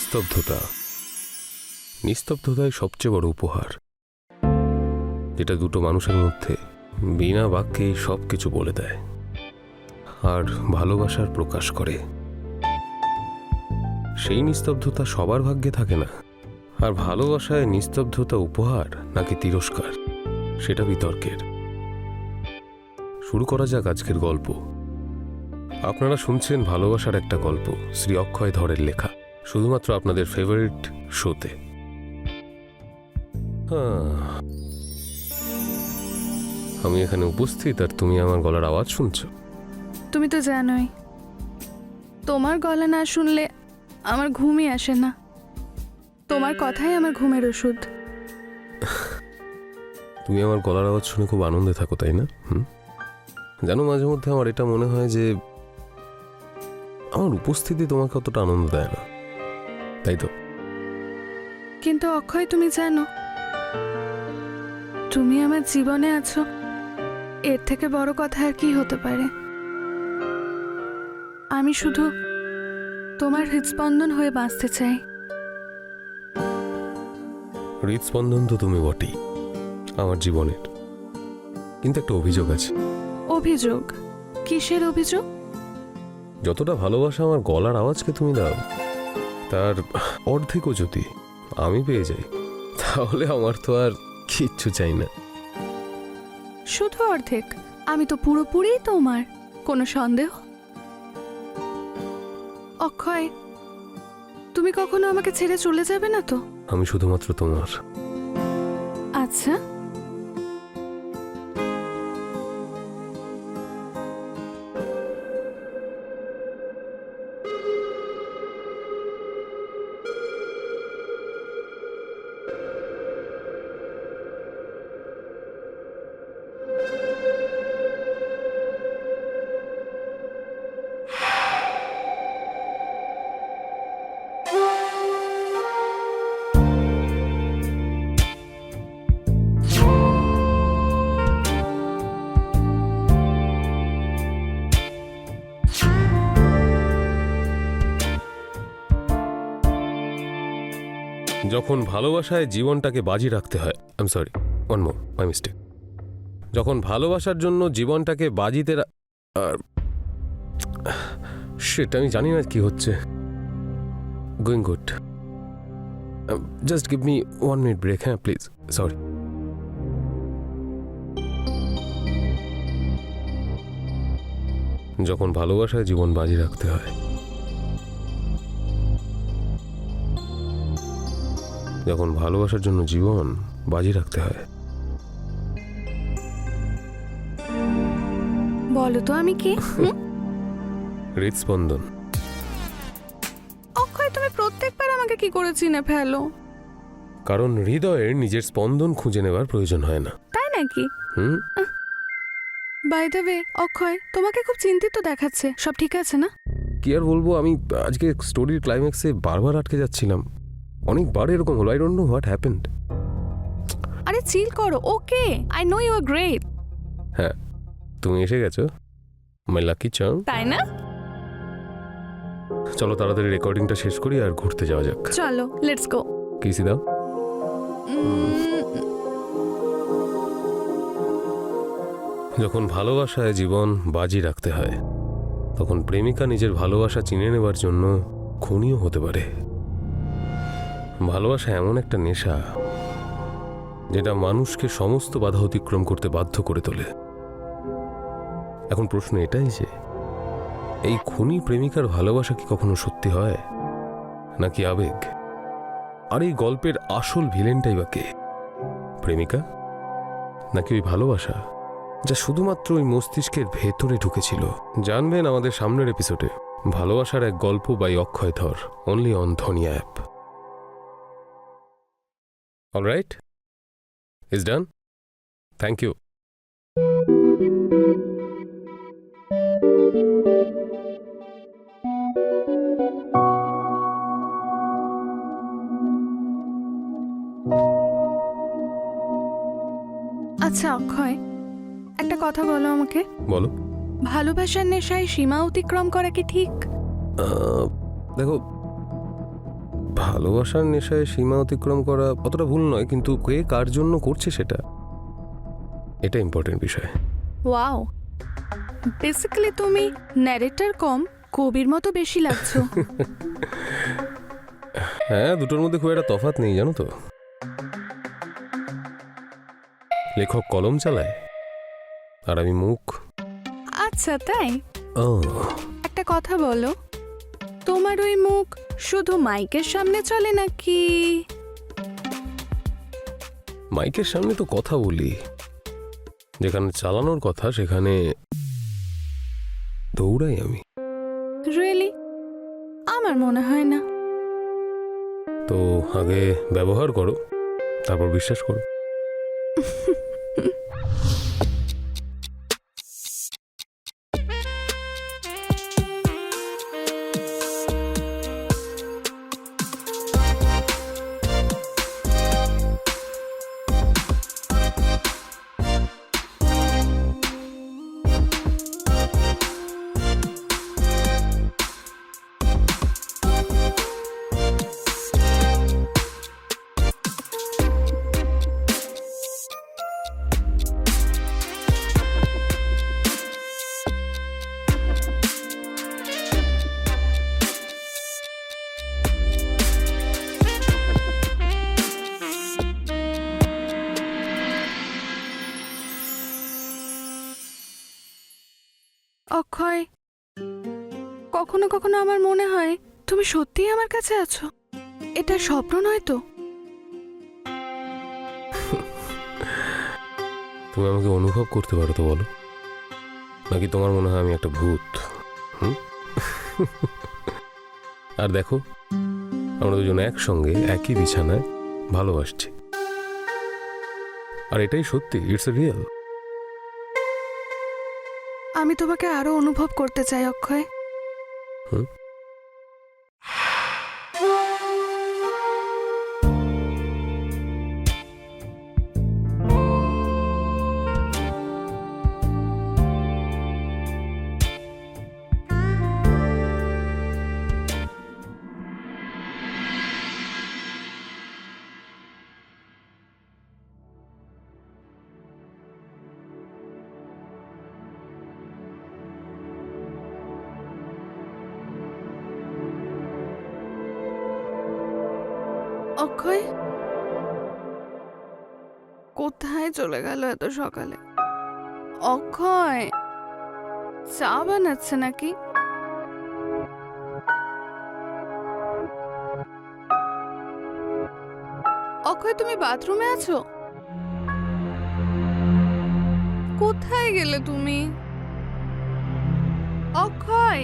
নিস্তব্ধতা। নিস্তব্ধতাই সবচেয়ে বড় উপহার, যেটা দুটো মানুষের মধ্যে বিনা বাক্যেই সব কিছু বলে দেয় আর ভালোবাসার প্রকাশ করে। সেই নিস্তব্ধতা সবার ভাগ্যে থাকে না, আর ভালোবাসায় নিস্তব্ধতা উপহার নাকি তিরস্কার সেটা বিতর্কের। শুরু করা যাক আজকের গল্প। আপনারা শুনছেন ভালোবাসার একটা গল্প, শ্রী অক্ষয় ধরের লেখা, শুধুমাত্র আপনাদের ফেভারিট শোতে। আমি এখানে উপস্থিত আর তুমি আমার গলার আওয়াজ শুনছো। তুমি তো জানোই, তোমার গলা না শুনলে আমার ঘুমই আসে না। তোমার কথাই আমার ঘুমের ওষুধ। তুমি আমার গলার আওয়াজ শুনে খুব আনন্দে থাকো, তাই না? জানো, মাঝে মধ্যে আমার এটা মনে হয় যে আমার উপস্থিতি তোমাকে অতটা আনন্দ দেয় না, তাই তো? কিন্তু অক্ষয়, তুমি জানো, তুমি আমার জীবনে আছো, এর থেকে বড় কথা আর কি হতে পারে? আমি শুধু তোমার হৃদস্পন্দন হয়ে বাঁচতে চাই। হৃদস্পন্দন তো তুমি বটেই আমার জীবনের, কিন্তু একটা অভিযোগ আছে। অভিযোগ? কিসের অভিযোগ? যতটা ভালোবাসা আমার গলার আওয়াজকে তুমি দাও, তার অর্ধেকও যদি আমি পেয়ে যাই, তাহলে আমার তো আর কিচ্ছু চাই না। শুধু অর্ধেক? আমি তো পুরোপুরি তোমার, কোনো সন্দেহ? অক্ষয়, তুমি কখনো আমাকে ছেড়ে চলে যাবে না তো? আমি শুধুমাত্র তোমার। আচ্ছা, যখন ভালোবাসায় জীবনটাকে বাজি রাখতে হয়, I am sorry, one more, my mistake. যখন ভালোবাসার জন্য জীবনটাকে বাজিতে সেটা আমি জানি না কি হচ্ছে। Going good, just give me 1 minute break, হ্যাঁ প্লিজ, সরি। যখন ভালোবাসায় জীবন বাজি রাখতে হয়, যখন ভালোবাসার জন্য জীবন বাজি রাখতে হয়। বলো তো আমি কি? হৃদস্পন্দন। অক্ষয়, তুমি প্রত্যেকবার আমাকে কি করে চিনে ফেলো? কারণ হৃদয়ের নিজের স্পন্দন খুঁজে নেবার প্রয়োজন হয় না। তাই নাকি? হুম। বাই দ্য ওয়ে, অক্ষয়, তোমাকে খুব চিন্তিত দেখাচ্ছে। সব ঠিক আছে না? কি আর বলবো, আমি আজকে স্টোরির ক্লাইম্যাক্সে বারবার আটকে যাচ্ছিলাম। অনেকবার এরকম হলো, I don't know what happened. আরে চিল করো, okay? I know you are great. হ্যাঁ, তুমি এসে গেছো, মাই লাকি চার্ম। তাই না? চলো তাড়াতাড়ি রেকর্ডিংটা শেষ করি আর ঘুরতে যাওয়া যাক। চলো, লেটস গো। কিসি দাও। যখন ভালোবাসায় জীবন বাজি রাখতে হয়, তখন প্রেমিকা নিজের ভালোবাসা চিনে নেবার জন্য খুনিও হতে পারে। ভালোবাসা এমন একটা নেশা যেটা মানুষকে সমস্ত বাধা অতিক্রম করতে বাধ্য করে তোলে। এখন প্রশ্ন এটাই যে এই খুনি প্রেমিকার ভালোবাসা কি কখনো সত্যি হয় নাকি আবেগ? আর এই গল্পের আসল ভিলেনটাই বা কে? প্রেমিকা নাকি ওই ভালোবাসা যা শুধুমাত্র ওই মস্তিষ্কের ভেতরে ঢুকেছিল? জানবেন আমাদের সামনের এপিসোডে। ভালোবাসার এক গল্প by Akshay Dhar, only on Dhwani app. Alright, is done. Thank you. আচ্ছা অক্ষয়, একটা কথা বলো আমাকে। বলো। ভালোবাসার নেশায় সীমা অতিক্রম করা কি ঠিক? দেখো, ভালোবাসার নেশায় সীমা অতিক্রম করা অতটা ভুল নয়, কিন্তু কে কার জন্য করছে সেটা, এটা ইম্পর্টেন্ট বিষয়। ওয়াও, বেসিক্যালি তুমি ন্যারেটর কম কবির মতো বেশি লাগছো। হ্যাঁ, দুটোর মধ্যে খুব একটা তফাৎ নেই জানো তো। লেখক কলম চালায় আর আমি মুখ। আচ্ছা তাই? ও, একটা কথা বলো, তোমার ওই মুখ শুধু মাইকের সামনে চলে নাকি? মাইকের সামনে তো কথা বলি, যেখানে চালানোর কথা সেখানে দৌড়াই আমি। রিয়েলি? আমার মনে হয় না। তো আগে ব্যবহার করো, তারপর বিশ্বাস করো। অক্ষয়, কখনো কখনো আমার মনে হয় তুমি সত্যিই আমার কাছে আছো। এটা স্বপ্ন নয় তো? তুমি আমাকে অনুভব করতে পারো তো বলো, নাকি তোমার মনে হয় আমি একটা ভূত? আর দেখো, আমরা দুজন একসঙ্গে একই বিছানায় ভালোবাসছি, আর এটাই সত্যি, ইটস এ রিয়েল। আমি তোমাকে আরো অনুভব করতে চাই অক্ষয়। হুম? অক্ষয়, কোথায় চলে গেল এত সকালে? অক্ষয়, চা বানাচ্ছে নাকি? অক্ষয়, তুমি বাথরুমে আছো? কোথায় গেলে তুমি? অক্ষয়,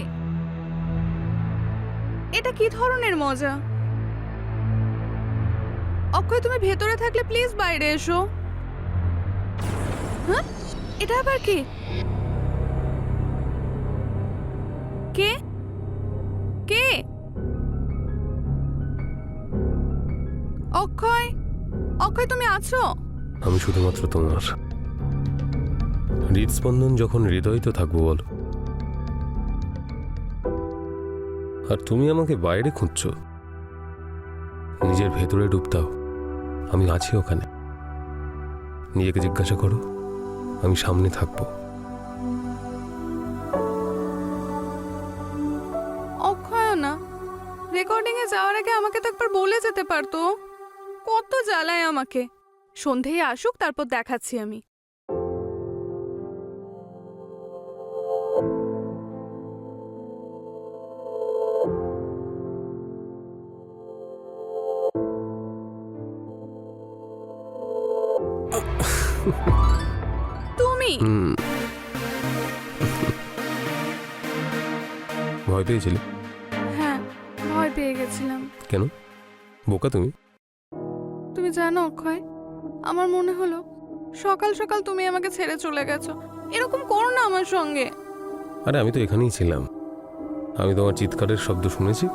এটা কি ধরনের মজা? অক্ষয়, তুমি ভেতরে থাকলে প্লিজ বাইরে এসো। হ্যাঁ, এটা আবার কি? কে কে? অক্ষয়, অক্ষয়, তুমি আছো? আমি শুধুমাত্র তোমার। হৃদস্পন্দন যখন হৃদয় তো থাকবো বলো। আর তুমি আমাকে বাইরে খুঁজছো, নিজের ভেতরে ডুব দাও, আমি আছি ওখানে। নিজেকে জিজ্ঞাসা করো, আমি সামনে থাকবো। অক্ষয় না, রেকর্ডিং এ যাওয়ার আগে আমাকে তো একবার বলে যেতে পারতো। কত জ্বালায় আমাকে। সন্ধেয় আসুক, তারপর দেখাচ্ছি আমি। তুমি ভয় পেয়েছিলে? হ্যাঁ, ভয় পেয়ে গেছিলাম। কেন? বোকা তুমি। তুমি জানো অক্ষয়, আমার মনে হলো সকাল সকাল তুমি আমাকে ছেড়ে চলে গেছো। এরকম করো না আমার সঙ্গে। আরে আমি তো এখানেই ছিলাম, আমি তোমার চিৎকারের শব্দ শুনেছি,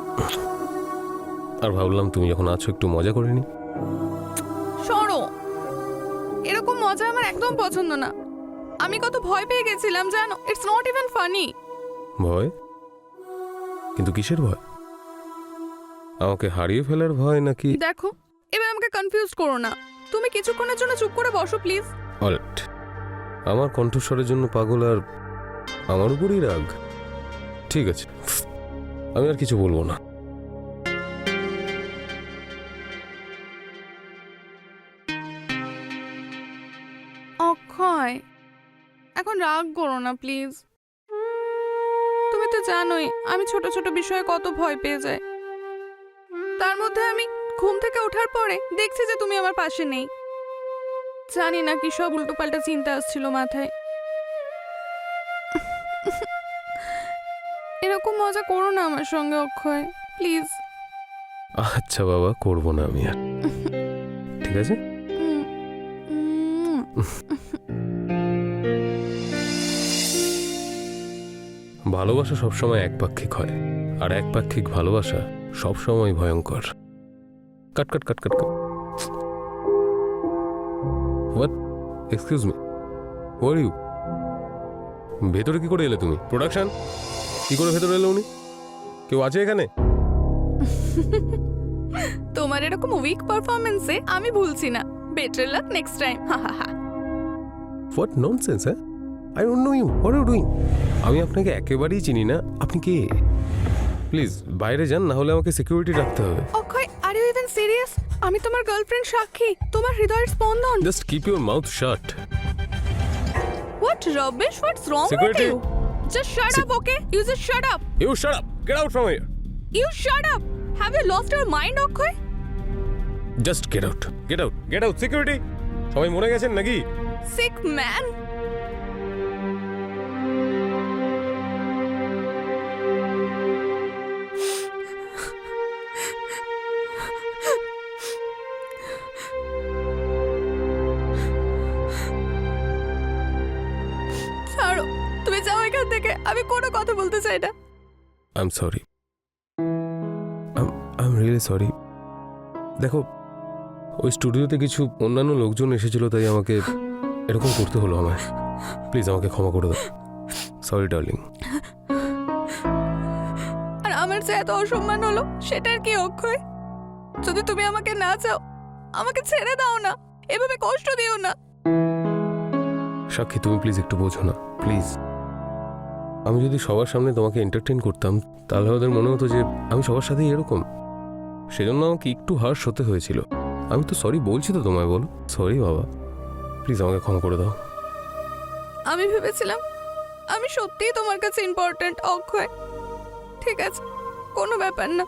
আর ভাবলাম তুমি যখন আছো একটু মজা করে নি। সরো, এরকম মজা আমার একদম পছন্দ না। আমি কত ভয় পেয়ে গেছিলাম জানো, ইটস নট ইভেন ফানি। ভয়? কিন্তু কিসের ভয়? আমাকে হারিয়ে ফেলার ভয় নাকি? দেখো, এবার আমাকে কনফিউজ করো না। তুমি কিছুক্ষণের জন্য চুপ করে বসো প্লিজ। অলরাইট, আমার কণ্ঠস্বরের জন্য পাগল আর আমার উপরই রাগ? ঠিক আছে, আমি আর কিছু বলবো না। অক্ষয়, এখন রাগ করো না প্লিজ। তুমি তো জানোই আমি ছোট ছোট বিষয়ে কত ভয় পেয়ে যাই। তার মধ্যে আমি ঘুম থেকে ওঠার পরে দেখছি যে তুমি আমার পাশে নেই। জানি না কি সব উল্টোপাল্টা চিন্তা আসছিল মাথায়। এরকম মজা করো না আমার সঙ্গে অক্ষয়, প্লিজ। আচ্ছা বাবা, করবো না আমি আর। ঠিক আছে। ভালোবাসা সবসময় একপাক্ষিক হয়, আর একপাক্ষিক ভালোবাসা সবসময় ভয়ঙ্কর। Cut cut cut cut cut. What? Excuse me, who are you? ভেতরে কি করে এলে তুমি? প্রোডাকশন কি করে ভেতরে এলো উনি? কেউ আছে এখানে? তোমার এরকম উইক পারফরম্যান্সে আমি ভুলছি না। Better luck next time. What nonsense, হ্যাঁ? I don't know you, what are you doing? আমি আপনাকে একেবারেই চিনি না। আপনি কে? প্লিজ বাইরে যান, না হলে আমাকে সিকিউরিটি রাখতে হবে। অক্ষয়, আর ইউ ইভেন সিরিয়াস? আমি তোমার গার্লফ্রেন্ড সাক্ষী, তোমার হৃদয়ের স্পন্দন। Just keep your mouth shut. What rubbish? What's wrong Security. with you? Just shut up, okay? You just shut up. You shut up, get out from here. You shut up. Have you lost your mind, Akshay? Just get out, get out, get out. Security, সবাই মরে গেছেন নাকি? Sick man. ছাড়ো, তুমি যাও এখান থেকে। আমি কোনো কথা বলতে চাই না। I am sorry, I am really sorry. দেখো, ওই স্টুডিওতে কিছু অন্যান্য লোকজন এসেছিল, তাই আমাকে এরকম করতে হলো আমায়। প্লিজ আমাকে ক্ষমা করে দাও। Sorry darling. আর আমার যে এত অসম্মান হলো সেটার কি অক্ষয়? যদি তুমি আমাকে না চাও, আমাকে ছেড়ে দাও না, এভাবে কষ্ট দিও না। সাক্ষী, তুমি প্লিজ একটু বোঝো না, প্লিজ। আমি যদি সবার সামনে তোমাকে এন্টারটেইন করতাম, তাহলে ওদের মনে হতো যে আমি সবার সাথেই এরকম। সেজন্য আমাকে একটু হার্শ হতে হয়েছিল। আমি তো সরি বলছি তো তোমায়, বলো সরি বাবা, প্লিজ আমাকে ক্ষমা করে দাও। আমি ভেবেছিলাম আমি সত্যিই তোমার কাছে ইম্পর্ট্যান্ট অক্ষয়। ঠিক আছে, কোনো ব্যাপার না,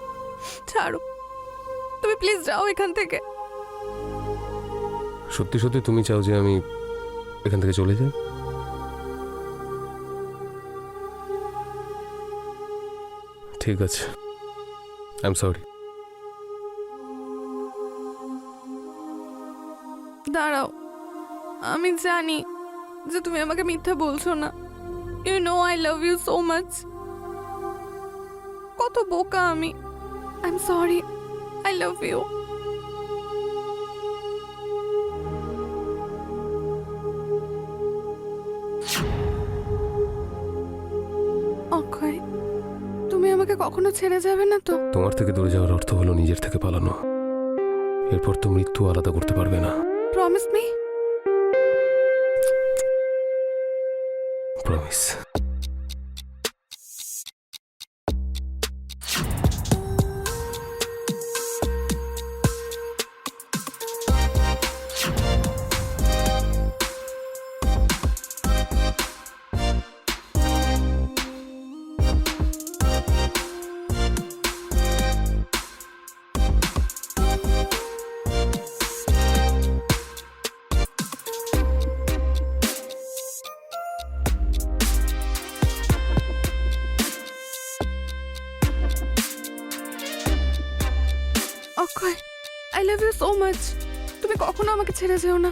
ছাড়ো। তুমি প্লিজ যাও এখান থেকে। সত্যি সত্যি তুমি চাও যে আমি এখান থেকে চলে যাই? ঠিক আছে, আই এম সরি। দাঁড়াও, আমি জানি যে তুমি আমাকে মিথ্যা বলছো না। You know I love you so much. কত বোকা আমি। I am sorry, I love you. Akshay, তুমি আমাকে কখনো ছেড়ে যাবে না তো? তোমার থেকে দূরে যাওয়ার অর্থ হলো নিজের থেকে পালানো। এরপর তো মৃত্যু আলাদা করতে পারবে না। Promise me. Promise. Akshay, I love you so much. তুমি কখনো আমাকে ছেড়ে যেও না,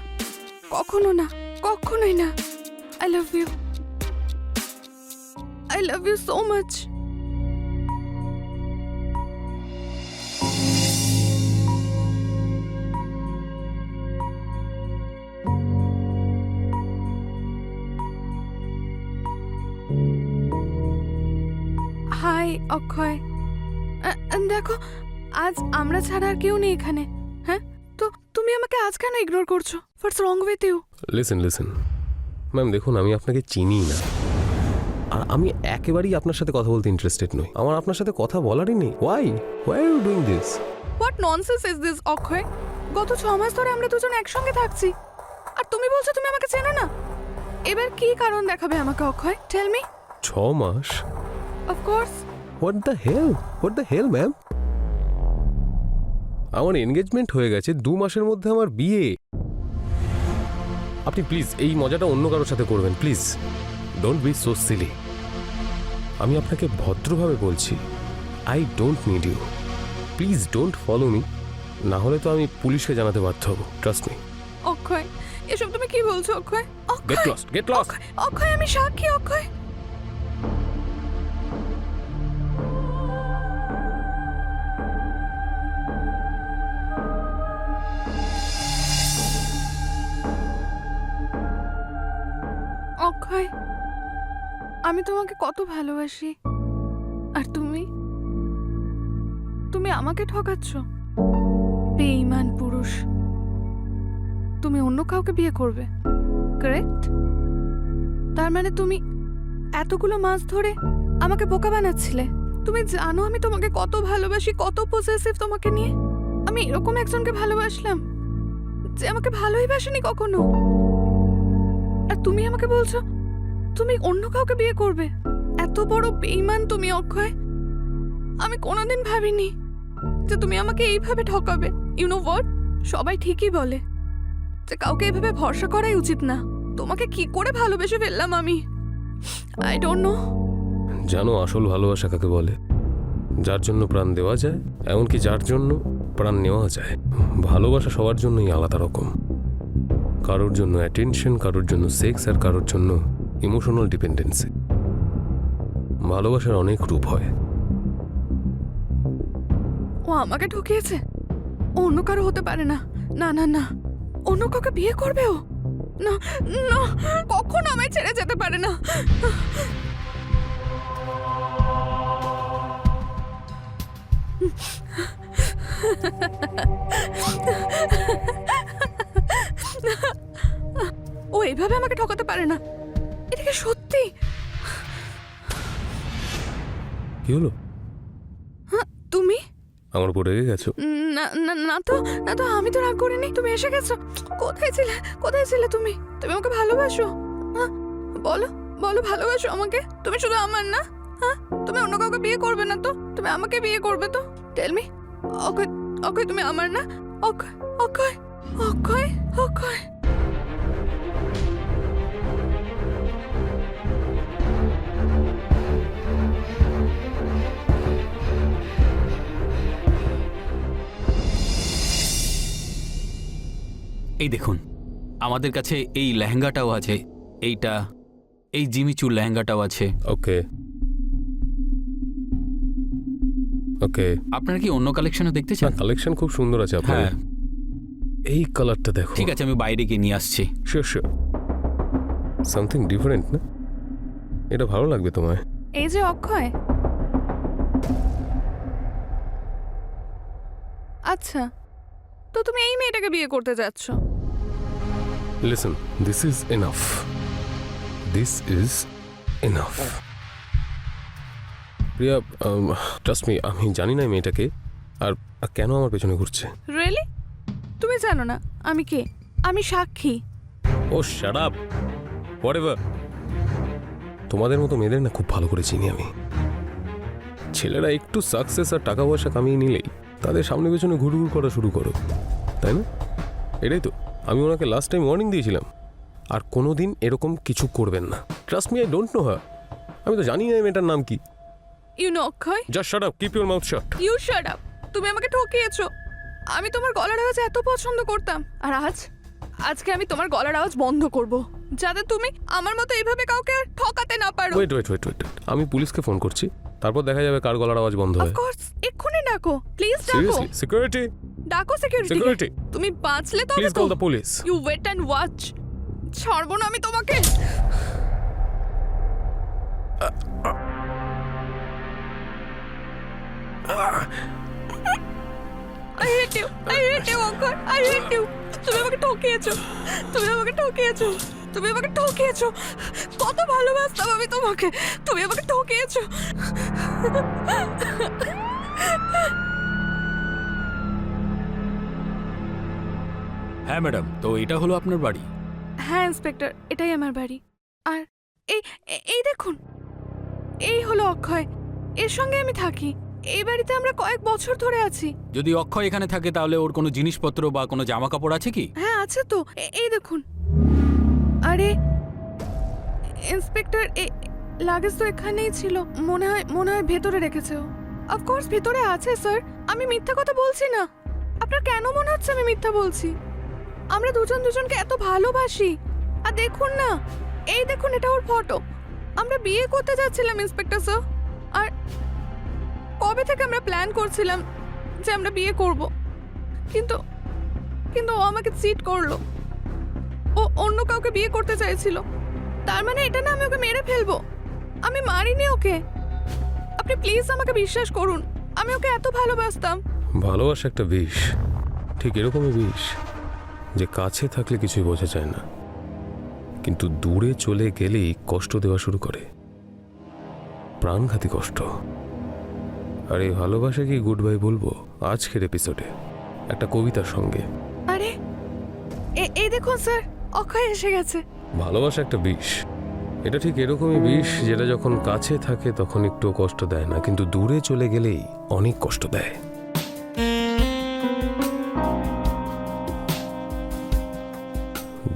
কখনো না, কখনোই না। I love you, I love you so much. Hi Akshay, দেখো আজ আমরা ছাড়া আর কেউ নেই এখানে। হ্যাঁ, তো তুমি আমাকে আজ কেন ইগনোর করছো? What's wrong with you? Listen ma'am, দেখুন আমি আপনাকে চিনি না, আর আমি একেবারেই আপনার সাথে কথা বলতে ইন্টারেস্টেড নই। আমার আপনার সাথে কথা বলারই নেই। Why are you doing this? What nonsense is this Akshay? গত 6 মাস ধরে আমরা দুজন একসঙ্গে থাকছি, আর তুমি বলছো তুমি আমাকে চেনো না। এবার কি কারণ দেখাবে আমাকে অক্ষয়? Tell me. 6 মাস? Of course. What the hell ma'am? আমার এনগেজমেন্ট হয়ে গেছে, 2 মাসের মধ্যে আমার বিয়ে। আপনি প্লিজ এই মজাটা অন্য কারোর সাথে করবেন, please don't be so silly. আমি আপনাকে ভদ্রভাবে বলছি, I don't need you, please don't follow me, না হলে তো আমি পুলিশকে জানাতে বাধ্য হব, ট্রাস্ট মি। অক্ষয়, এসব তুমি কি বলছো অক্ষয়? Get lost. অক্ষয়, আমি সাক্ষী অক্ষয়। অক্ষয়, আমি তোমাকে কত ভালোবাসি, আর তুমি আমাকে ঠকাচ্ছ। বেঈমান পুরুষ। তুমি অন্য কাউকে বিয়ে করবে, কারেক্ট? তার মানে তুমি এতগুলো মাস ধরে আমাকে বোকা বানাচ্ছিলে। তুমি জানো আমি তোমাকে কত ভালোবাসি, কত পজেসিভ তোমাকে নিয়ে। আমি এরকম একজনকে ভালোবাসলাম যে আমাকে ভালোই বাসেনি কখনো, আর তুমি আমাকে বলছো তুমি অন্য কাউকে বিয়ে করবে। এত বড় বেঈমান তুমি অক্ষয়। আমি কোনোদিন ভাবিনি যে তুমি আমাকে এইভাবে ঠকাবে। ইউ নো হোয়াট, সবাই ঠিকই বলে যে কাউকে এইভাবে ভরসা করাই উচিত না। তোমাকে কি করে ভালোবেসে ফেললাম আমি, আই ডোন্ট নো। জানো আসল ভালোবাসা কাকে বলে? যার জন্য প্রাণ দেওয়া যায়, এমনকি যার জন্য প্রাণ নেওয়া যায়। ভালোবাসা সবার জন্যই আলাদা রকম। কারোর জন্য অ্যাটেনশন, কারোর জন্য সেক্স, আর কারোর জন্য ইমোশনাল ডিপেন্ডেন্সি। ভালোবাসার অনেক রূপ হয়। ও আমাকে ঠকিয়েছে। ও অন্য কারো হতে পারে না। না না না, অন্য কাউকে বিয়ে করবে ও? না না, কখনো আমায় ছেড়ে যেতে পারে না। ও এইভাবে আমাকে ঠকাতে পারে না। এটা কি সত্যি? কি হলো? তুমি আমার উপর রেগে গেছো? না না না তো, না তো, আমি তো রাগ করিনি। তুমি এসে গেছো। কোথায় ছিলে তুমি? তুমি আমাকে ভালোবাসো? বলো বলো, ভালোবাসো আমাকে? তুমি শুধু আমার না? হ্যাঁ, তুমি অন্য কাউকে বিয়ে করবে না তো? তুমি আমাকে বিয়ে করবে তো? Tell me. অক্ষয়, অক্ষয়, তুমি আমার না? অক্ষয়, অক্ষয়, অক্ষয়, অক্ষয়। এই দেখুন, আমাদের কাছে এই লেহেঙ্গাটাও আছে, এই জিমিচুর লেহেঙ্গাটাও আছে। ওকে ওকে, আপনারা কি অন্য কালেকশনও দেখতে চান? কালেকশন খুব সুন্দর আছে আপনার। হ্যাঁ, এই কালারটা দেখো। ঠিক আছে, আমি বাইরে গিয়ে নিয়ে আসছি। শিওর সামথিং ডিফারেন্ট না? এটা ভালো লাগবে তোমায়। এই যে অক্ষয়। আচ্ছা, তো তুমি এই মেয়েটাকে বিয়ে করতে যাচ্ছ? Listen, this is enough, this is enough. Priya, trust me, আমি জানি না এই মেয়েটাকে আর কেন আমার পেছনে ঘুরছে। রিয়েলি? তুমি জানো না আমি কে? আমি সাক্ষী। ও শাট আপ, হোয়াটএভার। তোমাদের মতো মেয়েদের না খুব ভালো করে চিনি আমি। ছেলেরা একটু সাকসেস আর টাকা পয়সা কামিয়ে নিলেই তাদের সামনে পেছনে ঘুরঘুর করা শুরু করো, তাই না? এটাই তো আমি ওনাকে লাস্ট টাইম ওয়ার্নিং দিয়েছিলাম, আর কোনোদিন এরকম কিছু করবেন না। Trust me, I don't know her. আমি তো জানি না এই মেয়েটার নাম কি। You know Akshay, just shut up, keep your mouth shut. You shut up. তুমি আমাকে ঠকিয়েছো। আমি তোমার গলার আওয়াজ এত পছন্দ করতাম, আর আজকে আমি তোমার গলার আওয়াজ বন্ধ করব, যাতে তুমি আমার মতো এইভাবে কাউকে আর ঠকাতে না পারো। ওয়েট ওয়েট ওয়েট ওয়েট, আমি পুলিশকে ফোন করছি, তারপর দেখা যাবে কার গলার আওয়াজ বন্ধ অফ হয়। কোর্স, এক্ষুনি ডাকো, প্লিজ ডাকো। সিরিয়াসলি, সিকিউরিটি, ডাকো সিকিউরিটি। সিকিউরিটি, তুমি বাঁচলে তবে প্লিজ তো। Call the police. You wait and watch. ছাড়বো না আমি তোমাকে। I hate you, Akshay, I hate you. তুমি আমাকে ঠকিয়েছো, তুমি আমাকে ঠকিয়েছো, তুমি আমাকে ঠকিয়েছো। কত ভালোবাসতাম আমি তোমাকে, তুমি আমাকে ঠকিয়েছো। হ্যাঁ ম্যাডাম, তো এটা হলো আপনার বাড়ি? হ্যাঁ ইন্সপেক্টর, এটাই আমার বাড়ি। আর এই দেখুন, এই হলো অক্ষয়, এর সঙ্গে আমি থাকি। এই বাড়িতে আমরা কয়েক বছর ধরে আছি। যদি অক্ষয় এখানে থাকে তাহলে ওর কোনো জিনিসপত্র বা কোনো জামা কাপড় আছে কি? হ্যাঁ আছে তো, এই দেখুন। আরে ইন্সপেক্টর, লাগেজ তো এখানেই ছিল। মনে হয় ভেতরে রেখেছে ও। অফকোর্স ভেতরে আছে স্যার, আমি মিথ্যা কথা বলছি না। আপনার কেন মনে হচ্ছে আমি মিথ্যা বলছি? আমরা দুজনকে এত ভালোবাসি। আর দেখুন না, এই দেখুন, এটা ওর ফটো। আমরা বিয়ে করতে যাচ্ছিলাম ইন্সপেক্টর স্যার। আর কবে থেকে আমরা প্ল্যান করছিলাম যে আমরা বিয়ে করব, কিন্তু ও আমাকে চিট করলো। ও অন্য কাউকে বিয়ে করতে চাইছিল। তার মানে এটা না আমি ওকে মেরে ফেলবো। আমি মারিনি ওকে। আপনি প্লিজ আমাকে বিশ্বাস করুন, আমি ওকে এত ভালোবাসতাম। ভালোবাসা একটা বিষ, ঠিক এরকমই বিষ যে কাছে থাকলে কিছুই বোঝা যায় না, কিন্তু দূরে চলে গেলেই কষ্ট দেওয়া শুরু করে, প্রাণঘাতী কষ্ট। আর এই ভালোবাসা কি গুড বাই বলবো আজকের এপিসোডে একটা কবিতার সঙ্গে। আরে এই দেখুন স্যার, অক্ষয় এসে গেছে। ভালোবাসা একটা বিষ, এটা ঠিক এরকমই বিষ যেটা যখন কাছে থাকে তখন একটু কষ্ট দেয় না, কিন্তু দূরে চলে গেলেই অনেক কষ্ট দেয়।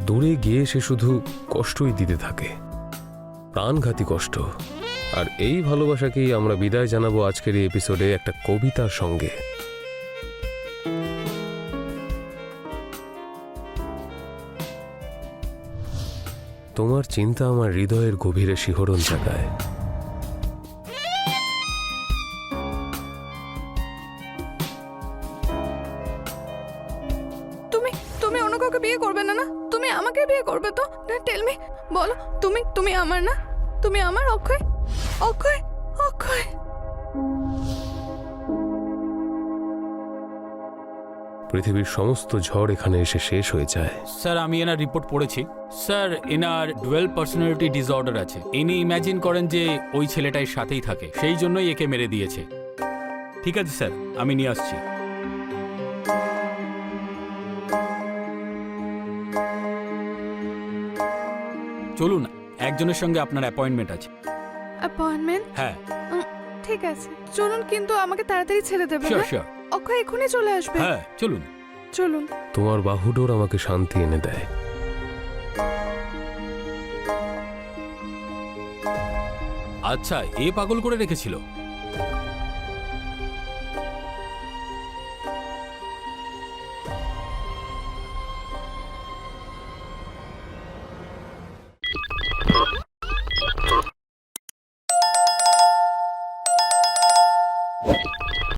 দূরে গিয়ে সে শুধু কষ্টই দিতে থাকে, প্রাণঘাতী কষ্ট। আর এই ভালোবাসাকেই আমরা বিদায় জানাবো আজকের এই এপিসোডে একটা কবিতার সঙ্গে। তোমার চিন্তা আমার হৃদয়ের গভীরে শিহরণ জাগায়। তুমি অন্য কাউকে বিয়ে করবে না? তুমি আমাকে বিয়ে করবে তো? টেল মি, বলো। তুমি আমার না? তুমি আমার অক্ষয়, অক্ষয়, অক্ষয়। পৃথিবীর সমস্ত ঝড় এখানে এসে শেষ হয়ে যায়। স্যার, আমি এনার রিপোর্ট পড়েছি। স্যার, এনার ডুয়েল পার্সোনালিটি ডিসঅর্ডার আছে। ইনি ইম্যাজিন করেন যে ওই ছেলেটাই সাথেই থাকে, সেই জন্যই একে মেরে দিয়েছে। ঠিক আছে স্যার, আমি নিয়ে আসছি। চলুন, একজনের সঙ্গে আপনার অ্যাপয়েন্টমেন্ট আছে। অ্যাপয়েন্টমেন্ট? হ্যাঁ। ঠিক আছে চলুন, কিন্তু আমাকে তাড়াতাড়ি ছেড়ে দেবে। Sure sure. অক্ষয় এখনই চলে আসবে। হ্যাঁ চলুন। চলুন। তোমার বাহুডোর আমাকে শান্তি এনে দেয়। আচ্ছা, এ পাগল করে রেখেছিল।